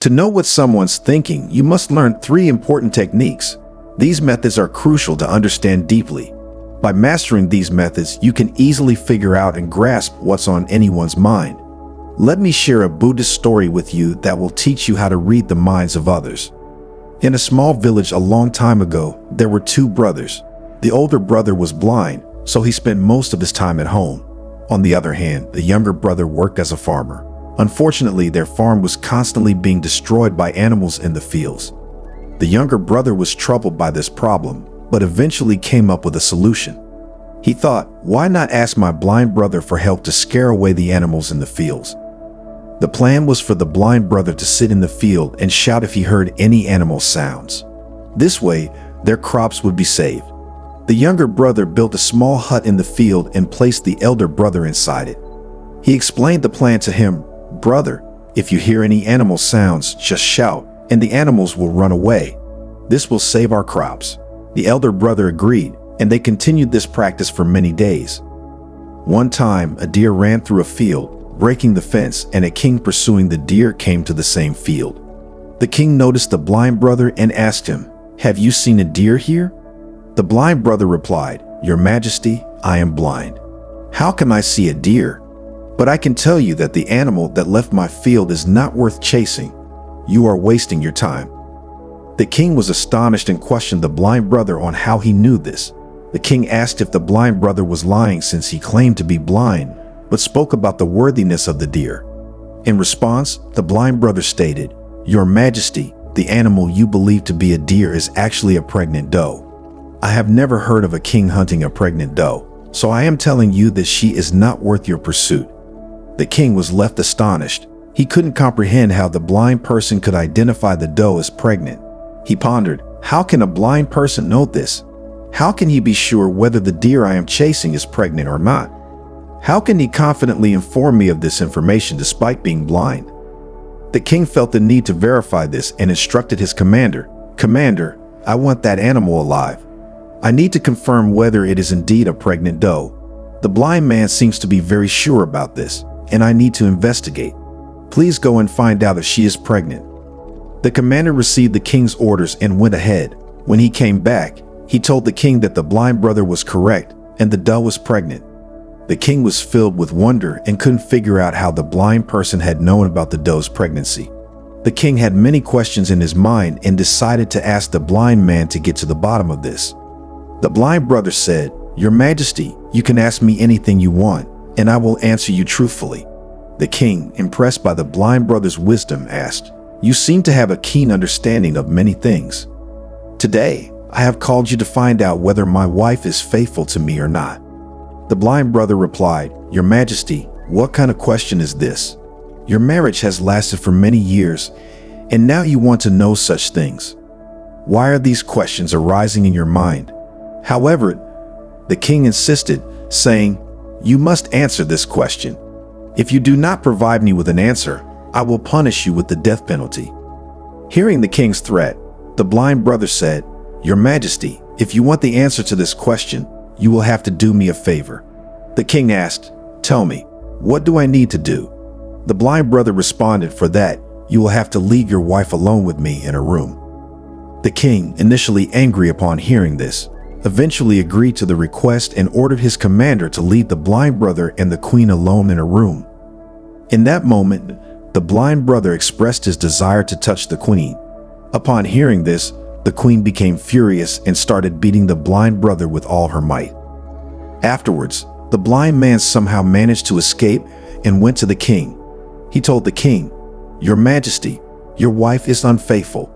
To know what someone's thinking, you must learn 3 important techniques. These methods are crucial to understand deeply. By mastering these methods, you can easily figure out and grasp what's on anyone's mind. Let me share a Buddhist story with you that will teach you how to read the minds of others. In a small village a long time ago, there were 2 brothers. The older brother was blind, so he spent most of his time at home. On the other hand, the younger brother worked as a farmer. Unfortunately, their farm was constantly being destroyed by animals in the fields. The younger brother was troubled by this problem, but eventually came up with a solution. He thought, why not ask my blind brother for help to scare away the animals in the fields? The plan was for the blind brother to sit in the field and shout if he heard any animal sounds. This way, their crops would be saved. The younger brother built a small hut in the field and placed the elder brother inside it. He explained the plan to him. Brother, if you hear any animal sounds, just shout, and the animals will run away. This will save our crops. The elder brother agreed, and they continued this practice for many days. One time, a deer ran through a field, breaking the fence, and a king pursuing the deer came to the same field. The king noticed the blind brother and asked him, "Have you seen a deer here?" The blind brother replied, "Your Majesty, I am blind. How can I see a deer? But I can tell you that the animal that left my field is not worth chasing. You are wasting your time." The king was astonished and questioned the blind brother on how he knew this. The king asked if the blind brother was lying since he claimed to be blind, but spoke about the worthiness of the deer. In response, the blind brother stated, "Your Majesty, the animal you believe to be a deer is actually a pregnant doe. I have never heard of a king hunting a pregnant doe, so I am telling you that she is not worth your pursuit." The king was left astonished. He couldn't comprehend how the blind person could identify the doe as pregnant. He pondered, how can a blind person know this? How can he be sure whether the deer I am chasing is pregnant or not? How can he confidently inform me of this information despite being blind? The king felt the need to verify this and instructed his commander, "Commander, I want that animal alive. I need to confirm whether it is indeed a pregnant doe. The blind man seems to be very sure about this, and I need to investigate. Please go and find out if she is pregnant." The commander received the king's orders and went ahead. When he came back, he told the king that the blind brother was correct and the doe was pregnant. The king was filled with wonder and couldn't figure out how the blind person had known about the doe's pregnancy. The king had many questions in his mind and decided to ask the blind man to get to the bottom of this. The blind brother said, "Your Majesty, you can ask me anything you want, and I will answer you truthfully." The king, impressed by the blind brother's wisdom, asked, "You seem to have a keen understanding of many things. Today, I have called you to find out whether my wife is faithful to me or not." The blind brother replied, "Your Majesty, what kind of question is this? Your marriage has lasted for many years, and now you want to know such things. Why are these questions arising in your mind?" However, the king insisted, saying, "You must answer this question. If you do not provide me with an answer, I will punish you with the death penalty." Hearing the king's threat, the blind brother said, "Your Majesty, if you want the answer to this question, you will have to do me a favor." The king asked, "Tell me, what do I need to do?" The blind brother responded, "For that, you will have to leave your wife alone with me in a room." The king, initially angry upon hearing this, eventually agreed to the request and ordered his commander to leave the blind brother and the queen alone in a room. In that moment, the blind brother expressed his desire to touch the queen. Upon hearing this, the queen became furious and started beating the blind brother with all her might. Afterwards, the blind man somehow managed to escape and went to the king. He told the king, "Your Majesty, your wife is unfaithful."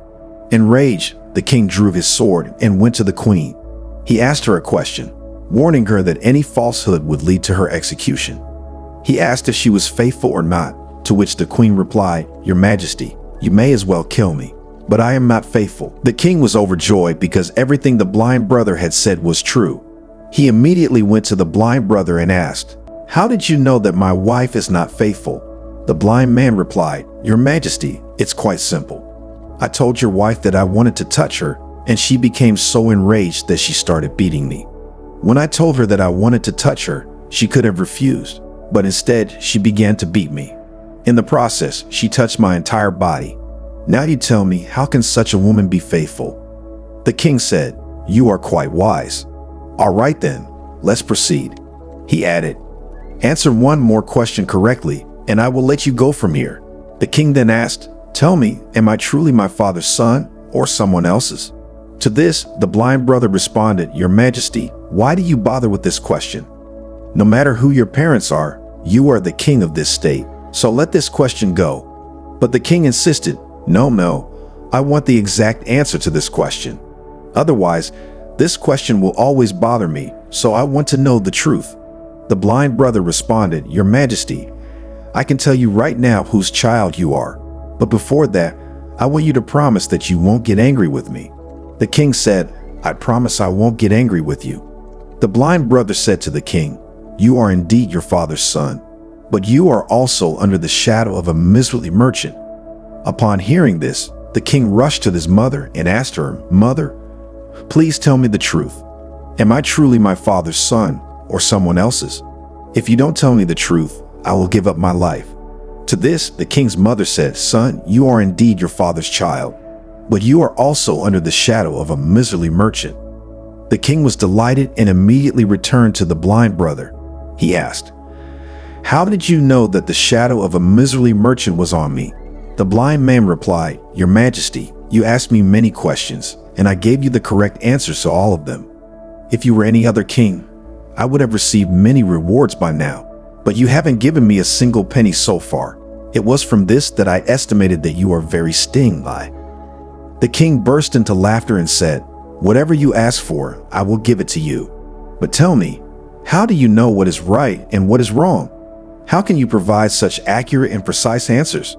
Enraged, the king drew his sword and went to the queen. He asked her a question, warning her that any falsehood would lead to her execution. He asked if she was faithful or not, to which the queen replied, "Your Majesty, you may as well kill me, but I am not faithful." The king was overjoyed because everything the blind brother had said was true. He immediately went to the blind brother and asked, "How did you know that my wife is not faithful?" The blind man replied, "Your Majesty, it's quite simple. I told your wife that I wanted to touch her, and she became so enraged that she started beating me. When I told her that I wanted to touch her, she could have refused, but instead she began to beat me. In the process, she touched my entire body. Now you tell me, how can such a woman be faithful?" The king said, "You are quite wise. All right then, let's proceed." He added, "Answer one more question correctly, and I will let you go from here." The king then asked, "Tell me, am I truly my father's son or someone else's?" To this, the blind brother responded, "Your Majesty, why do you bother with this question? No matter who your parents are, you are the king of this state, so let this question go." But the king insisted, No, I want the exact answer to this question. Otherwise, this question will always bother me, so I want to know the truth." The blind brother responded, "Your Majesty, I can tell you right now whose child you are, but before that, I want you to promise that you won't get angry with me." The king said, "I promise I won't get angry with you." The blind brother said to the king, "You are indeed your father's son, but you are also under the shadow of a miserly merchant." Upon hearing this, the king rushed to his mother and asked her, "Mother, please tell me the truth. Am I truly my father's son or someone else's? If you don't tell me the truth, I will give up my life." To this, the king's mother said, "Son, you are indeed your father's child, but you are also under the shadow of a miserly merchant." The king was delighted and immediately returned to the blind brother. He asked, "How did you know that the shadow of a miserly merchant was on me?" The blind man replied, "Your Majesty, you asked me many questions, and I gave you the correct answers to all of them. If you were any other king, I would have received many rewards by now, but you haven't given me a single penny so far. It was from this that I estimated that you are very stingy." The king burst into laughter and said, "Whatever you ask for, I will give it to you. But tell me, how do you know what is right and what is wrong? How can you provide such accurate and precise answers?"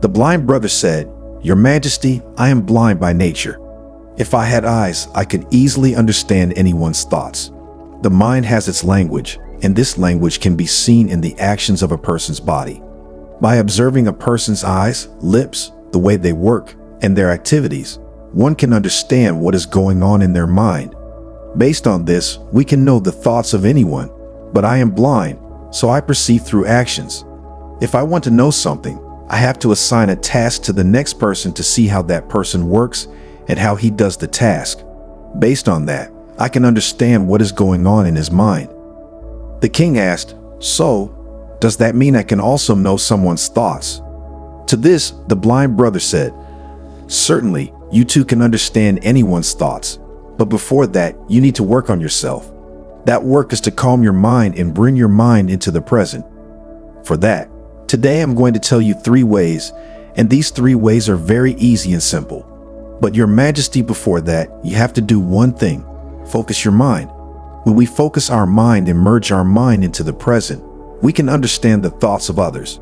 The blind brother said, "Your Majesty, I am blind by nature. If I had eyes, I could easily understand anyone's thoughts. The mind has its language, and this language can be seen in the actions of a person's body. By observing a person's eyes, lips, the way they work, and their activities, one can understand what is going on in their mind. Based on this, we can know the thoughts of anyone, but I am blind, so I perceive through actions. If I want to know something, I have to assign a task to the next person to see how that person works and how he does the task. Based on that, I can understand what is going on in his mind." The king asked, "So, does that mean I can also know someone's thoughts?" To this, the blind brother said, "Certainly, you too can understand anyone's thoughts, but before that, you need to work on yourself. That work is to calm your mind and bring your mind into the present. For that, today I'm going to tell you 3 ways, and these 3 ways are very easy and simple. But Your Majesty, before that, you have to do one thing: focus your mind. When we focus our mind and merge our mind into the present, we can understand the thoughts of others.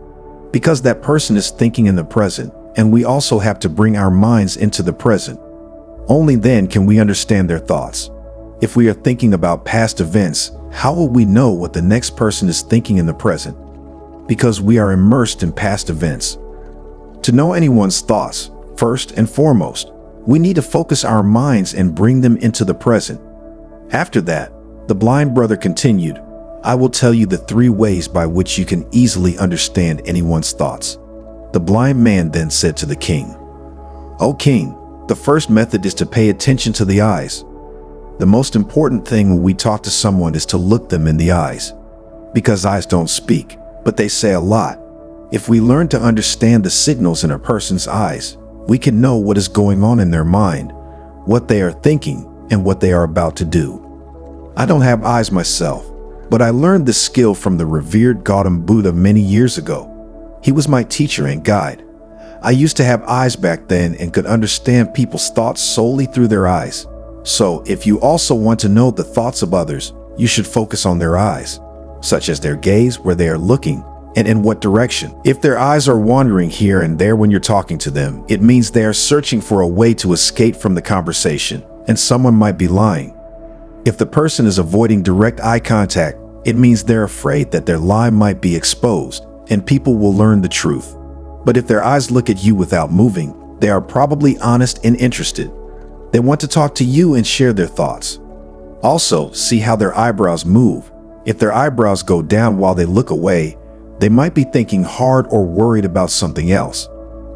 Because that person is thinking in the present, and we also have to bring our minds into the present. Only then can we understand their thoughts. If we are thinking about past events, how will we know what the next person is thinking in the present? Because we are immersed in past events. To know anyone's thoughts, first and foremost, we need to focus our minds and bring them into the present. After that, the blind brother continued, "I will tell you the 3 ways by which you can easily understand anyone's thoughts." The blind man then said to the king, "O king, the first method is to pay attention to the eyes. The most important thing when we talk to someone is to look them in the eyes. Because eyes don't speak, but they say a lot. If we learn to understand the signals in a person's eyes, we can know what is going on in their mind, what they are thinking, and what they are about to do. I don't have eyes myself, but I learned this skill from the revered Gautam Buddha many years ago. He was my teacher and guide. I used to have eyes back then and could understand people's thoughts solely through their eyes. So if you also want to know the thoughts of others, you should focus on their eyes, such as their gaze, where they are looking, and in what direction. If their eyes are wandering here and there when you're talking to them, it means they are searching for a way to escape from the conversation, and someone might be lying. If the person is avoiding direct eye contact, it means they're afraid that their lie might be exposed, and people will learn the truth. But if their eyes look at you without moving, they are probably honest and interested. They want to talk to you and share their thoughts. Also, see how their eyebrows move. If their eyebrows go down while they look away, they might be thinking hard or worried about something else.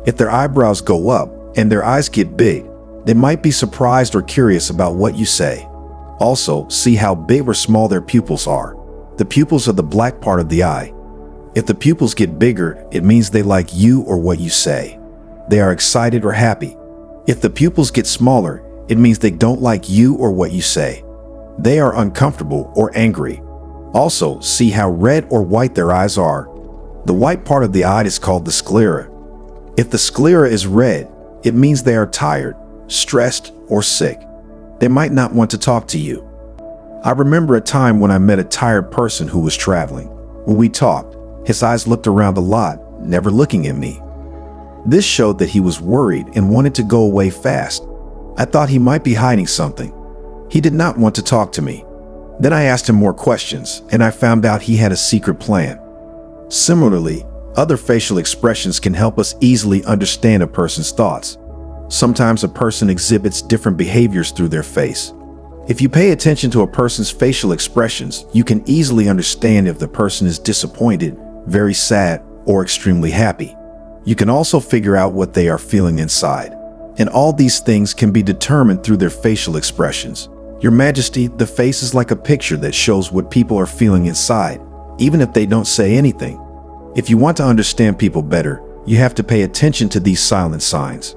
If their eyebrows go up and their eyes get big, they might be surprised or curious about what you say. Also, see how big or small their pupils are. The pupils are the black part of the eye. If the pupils get bigger, it means they like you or what you say. They are excited or happy. If the pupils get smaller, it means they don't like you or what you say. They are uncomfortable or angry. Also, see how red or white their eyes are. The white part of the eye is called the sclera. If the sclera is red, it means they are tired, stressed, or sick. They might not want to talk to you. I remember a time when I met a tired person who was traveling. When we talked, his eyes looked around a lot, never looking at me. This showed that he was worried and wanted to go away fast. I thought he might be hiding something. He did not want to talk to me. Then I asked him more questions, and I found out he had a secret plan. Similarly, other facial expressions can help us easily understand a person's thoughts. Sometimes a person exhibits different behaviors through their face. If you pay attention to a person's facial expressions, you can easily understand if the person is disappointed, very sad, or extremely happy. You can also figure out what they are feeling inside. And all these things can be determined through their facial expressions. Your Majesty, the face is like a picture that shows what people are feeling inside, even if they don't say anything. If you want to understand people better, you have to pay attention to these silent signs.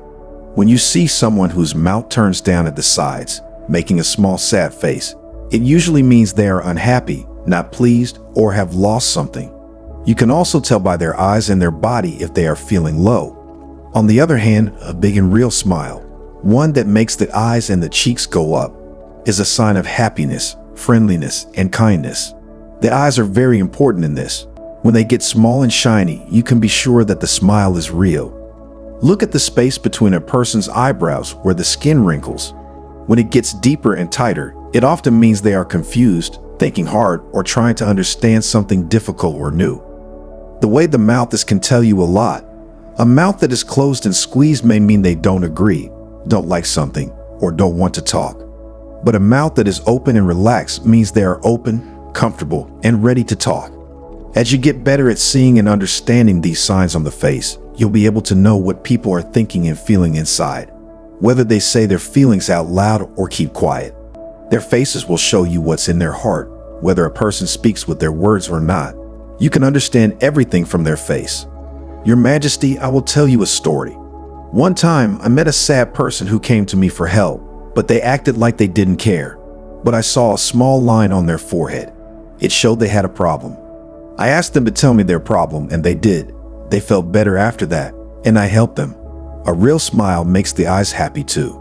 When you see someone whose mouth turns down at the sides, making a small sad face, it usually means they are unhappy, not pleased, or have lost something. You can also tell by their eyes and their body if they are feeling low. On the other hand, a big and real smile, one that makes the eyes and the cheeks go up, is a sign of happiness, friendliness, and kindness. The eyes are very important in this. When they get small and shiny, you can be sure that the smile is real. Look at the space between a person's eyebrows where the skin wrinkles. When it gets deeper and tighter, it often means they are confused, thinking hard, or trying to understand something difficult or new. The way the mouth is can tell you a lot. A mouth that is closed and squeezed may mean they don't agree, don't like something, or don't want to talk. But a mouth that is open and relaxed means they are open, comfortable, and ready to talk. As you get better at seeing and understanding these signs on the face, you'll be able to know what people are thinking and feeling inside, whether they say their feelings out loud or keep quiet. Their faces will show you what's in their heart, whether a person speaks with their words or not. You can understand everything from their face. Your Majesty, I will tell you a story. One time, I met a sad person who came to me for help, but they acted like they didn't care. But I saw a small line on their forehead. It showed they had a problem. I asked them to tell me their problem, and they did. They felt better after that, and I helped them. A real smile makes the eyes happy too.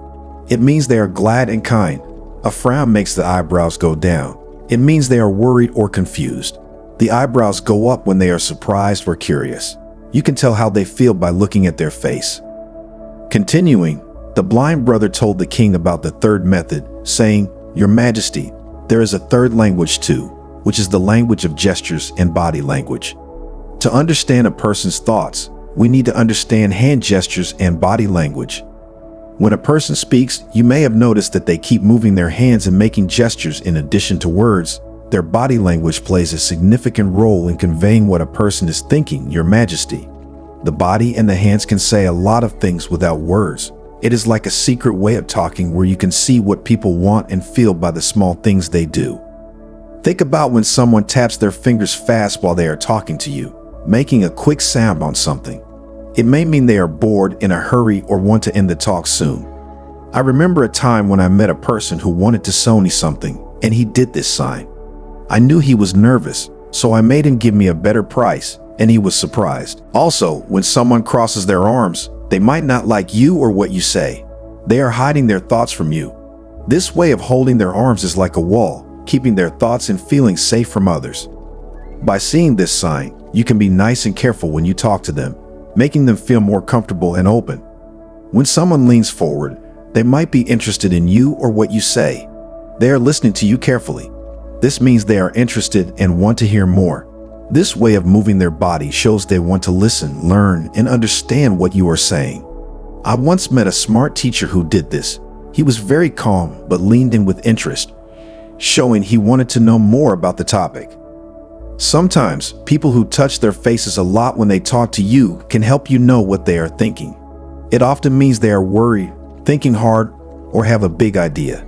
It means they are glad and kind. A frown makes the eyebrows go down. It means they are worried or confused. The eyebrows go up when they are surprised or curious. You can tell how they feel by looking at their face. Continuing, the blind brother told the king about the third method, saying, "Your Majesty, there is a third language too, which is the language of gestures and body language. To understand a person's thoughts, we need to understand hand gestures and body language. When a person speaks, you may have noticed that they keep moving their hands and making gestures in addition to words. Their body language plays a significant role in conveying what a person is thinking, Your Majesty. The body and the hands can say a lot of things without words. It is like a secret way of talking where you can see what people want and feel by the small things they do. Think about when someone taps their fingers fast while they are talking to you, making a quick sound on something. It may mean they are bored, in a hurry, or want to end the talk soon. I remember a time when I met a person who wanted to sell me something, and he did this sign. I knew he was nervous, so I made him give me a better price, and he was surprised. Also, when someone crosses their arms, they might not like you or what you say. They are hiding their thoughts from you. This way of holding their arms is like a wall, keeping their thoughts and feelings safe from others. By seeing this sign, you can be nice and careful when you talk to them, making them feel more comfortable and open. When someone leans forward, they might be interested in you or what you say. They are listening to you carefully. This means they are interested and want to hear more. This way of moving their body shows they want to listen, learn, and understand what you are saying. I once met a smart teacher who did this. He was very calm but leaned in with interest, showing he wanted to know more about the topic. Sometimes, people who touch their faces a lot when they talk to you can help you know what they are thinking. It often means they are worried, thinking hard, or have a big idea.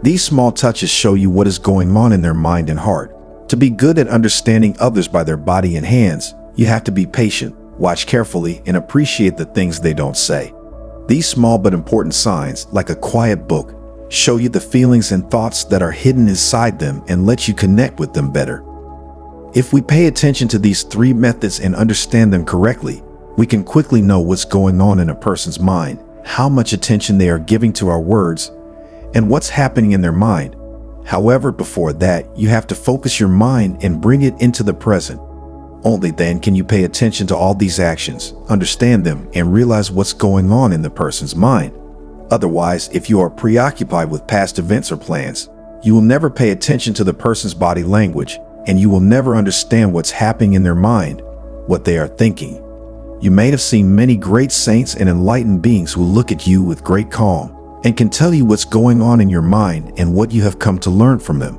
These small touches show you what is going on in their mind and heart. To be good at understanding others by their body and hands, you have to be patient, watch carefully, and appreciate the things they don't say. These small but important signs, like a quiet book, show you the feelings and thoughts that are hidden inside them and let you connect with them better. If we pay attention to these 3 methods and understand them correctly, we can quickly know what's going on in a person's mind, how much attention they are giving to our words, and what's happening in their mind. However, before that, you have to focus your mind and bring it into the present. Only then can you pay attention to all these actions, understand them, and realize what's going on in the person's mind. Otherwise, if you are preoccupied with past events or plans, you will never pay attention to the person's body language, and you will never understand what's happening in their mind, what they are thinking. You may have seen many great saints and enlightened beings who look at you with great calm and can tell you what's going on in your mind and what you have come to learn from them.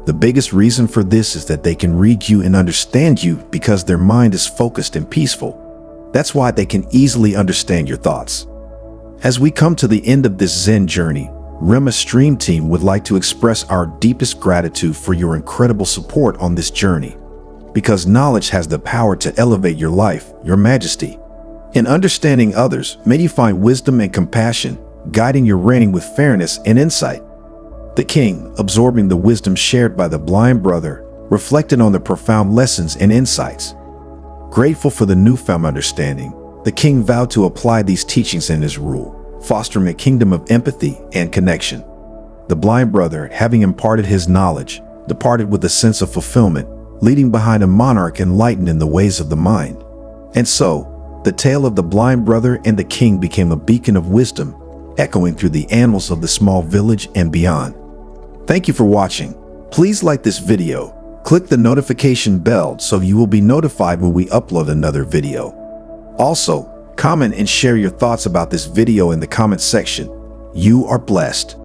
The biggest reason for this is that they can read you and understand you because their mind is focused and peaceful. That's why they can easily understand your thoughts. As we come to the end of this Zen journey, Rhema Stream Team would like to express our deepest gratitude for your incredible support on this journey. Because knowledge has the power to elevate your life, Your Majesty. In understanding others, may you find wisdom and compassion, guiding your reigning with fairness and insight. The king, absorbing the wisdom shared by the blind brother, reflected on the profound lessons and insights. Grateful for the newfound understanding, the king vowed to apply these teachings in his rule, fostering a kingdom of empathy and connection. The blind brother, having imparted his knowledge, departed with a sense of fulfillment, leaving behind a monarch enlightened in the ways of the mind. And so, the tale of the blind brother and the king became a beacon of wisdom, echoing through the annals of the small village and beyond. Thank you for watching. Please like this video, click the notification bell so you will be notified when we upload another video. Also, comment and share your thoughts about this video in the comment section. You are blessed.